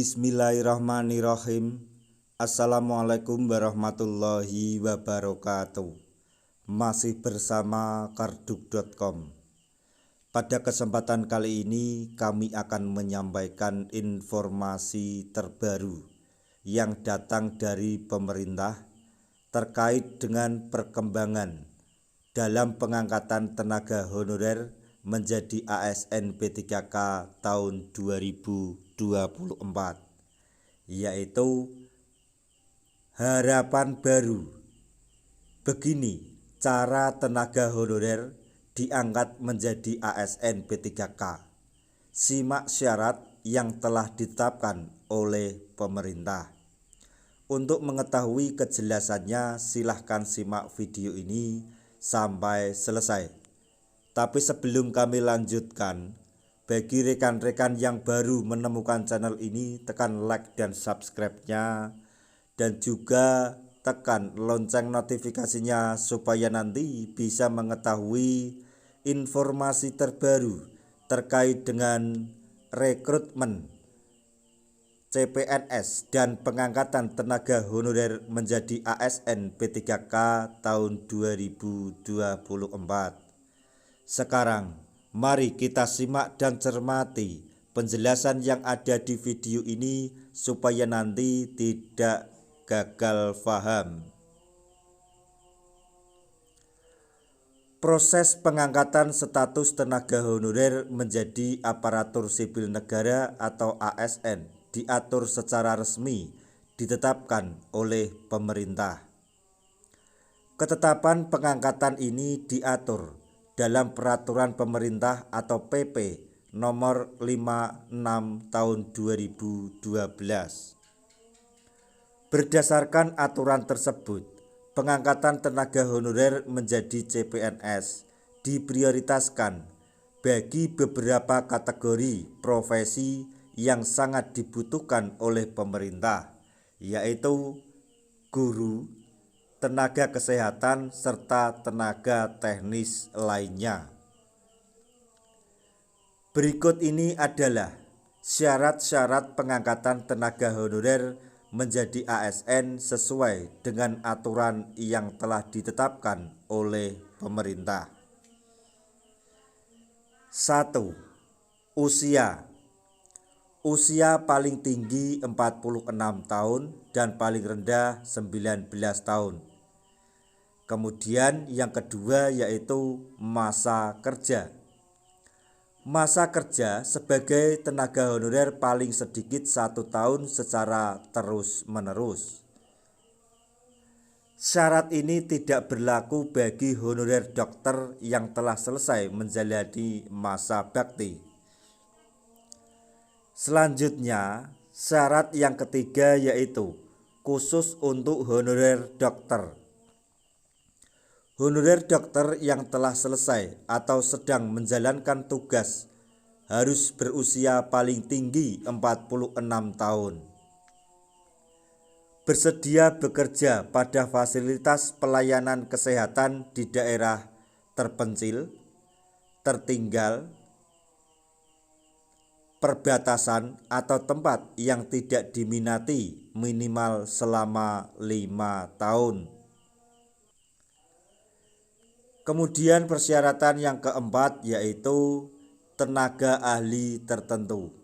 Bismillahirrahmanirrahim. Assalamualaikum warahmatullahi wabarakatuh. Masih bersama karduk.com. Pada kesempatan kali ini kami akan menyampaikan informasi terbaru yang datang dari pemerintah terkait dengan perkembangan dalam pengangkatan tenaga honorer menjadi ASN P3K tahun 2024, yaitu harapan baru. Begini cara tenaga honorer diangkat menjadi ASN P3K. Simak syarat yang telah ditetapkan oleh pemerintah. Untuk mengetahui kejelasannya, silahkan simak video ini sampai selesai. Tapi sebelum kami lanjutkan, bagi rekan-rekan yang baru menemukan channel ini, tekan like dan subscribe-nya, dan juga tekan lonceng notifikasinya supaya nanti bisa mengetahui informasi terbaru terkait dengan rekrutmen CPNS dan pengangkatan tenaga honorer menjadi ASN P3K tahun 2024. Sekarang, mari kita simak dan cermati penjelasan yang ada di video ini supaya nanti tidak gagal paham. Proses pengangkatan status tenaga honorer menjadi aparatur sipil negara atau ASN diatur secara resmi ditetapkan oleh pemerintah. Ketetapan pengangkatan ini diatur dalam Peraturan Pemerintah atau PP nomor 56 tahun 2012. Berdasarkan aturan tersebut, pengangkatan tenaga honorer menjadi CPNS diprioritaskan bagi beberapa kategori profesi yang sangat dibutuhkan oleh pemerintah, yaitu guru, tenaga kesehatan, serta tenaga teknis lainnya. Berikut ini adalah syarat-syarat pengangkatan tenaga honorer menjadi ASN sesuai dengan aturan yang telah ditetapkan oleh pemerintah. 1. Usia. Usia paling tinggi 46 tahun dan paling rendah 19 tahun. Kemudian yang kedua yaitu masa kerja. Masa kerja sebagai tenaga honorer paling sedikit 1 tahun secara terus-menerus. Syarat ini tidak berlaku bagi honorer dokter yang telah selesai menjalani masa bakti. Selanjutnya, syarat yang ketiga yaitu khusus untuk honorer dokter. Honorer dokter yang telah selesai atau sedang menjalankan tugas harus berusia paling tinggi 46 tahun. Bersedia bekerja pada fasilitas pelayanan kesehatan di daerah terpencil, tertinggal, perbatasan atau tempat yang tidak diminati minimal selama 5 tahun. Kemudian persyaratan yang keempat yaitu tenaga ahli tertentu.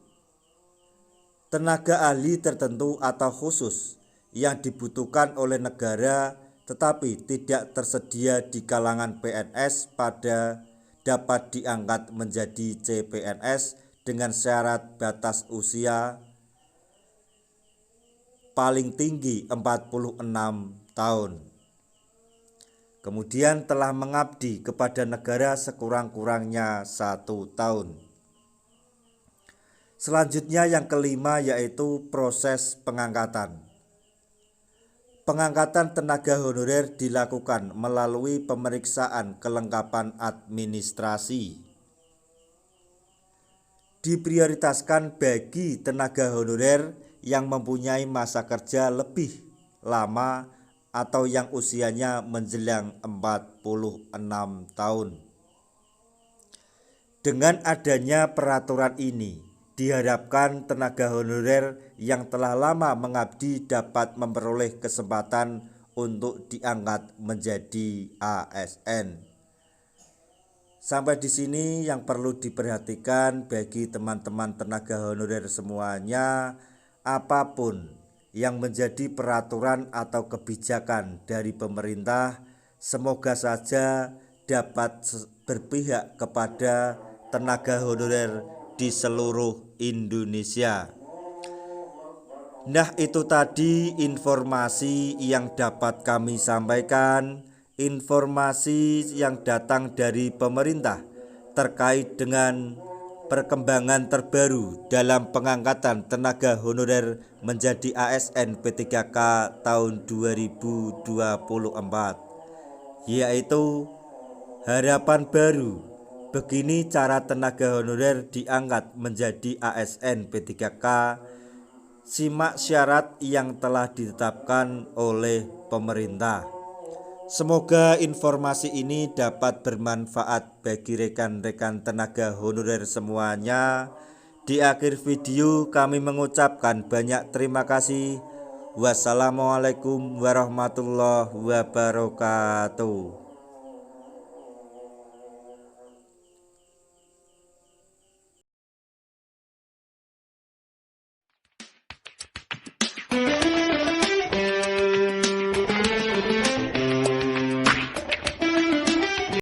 Tenaga ahli tertentu atau khusus yang dibutuhkan oleh negara tetapi tidak tersedia di kalangan PNS pada dapat diangkat menjadi CPNS dengan syarat batas usia paling tinggi 46 tahun. Kemudian telah mengabdi kepada negara sekurang-kurangnya 1 tahun. Selanjutnya yang kelima yaitu proses pengangkatan. Pengangkatan tenaga honorer dilakukan melalui pemeriksaan kelengkapan administrasi. Diprioritaskan bagi tenaga honorer yang mempunyai masa kerja lebih lama atau yang usianya menjelang 46 tahun. Dengan adanya peraturan ini, Diharapkan tenaga honorer yang telah lama mengabdi dapat memperoleh kesempatan untuk diangkat menjadi ASN. Sampai di sini yang perlu diperhatikan bagi teman-teman tenaga honorer semuanya, apapun yang menjadi peraturan atau kebijakan dari pemerintah, semoga saja dapat berpihak kepada tenaga honorer di seluruh Indonesia. Nah, itu tadi informasi yang dapat kami sampaikan, informasi yang datang dari pemerintah terkait dengan perkembangan terbaru dalam pengangkatan tenaga honorer menjadi ASN P3K tahun 2024, yaitu harapan baru. Begini cara tenaga honorer diangkat menjadi ASN P3K. Simak syarat yang telah ditetapkan oleh pemerintah. Semoga informasi ini dapat bermanfaat bagi rekan-rekan tenaga honorer semuanya. Di akhir video kami mengucapkan banyak terima kasih. Wassalamualaikum warahmatullahi wabarakatuh.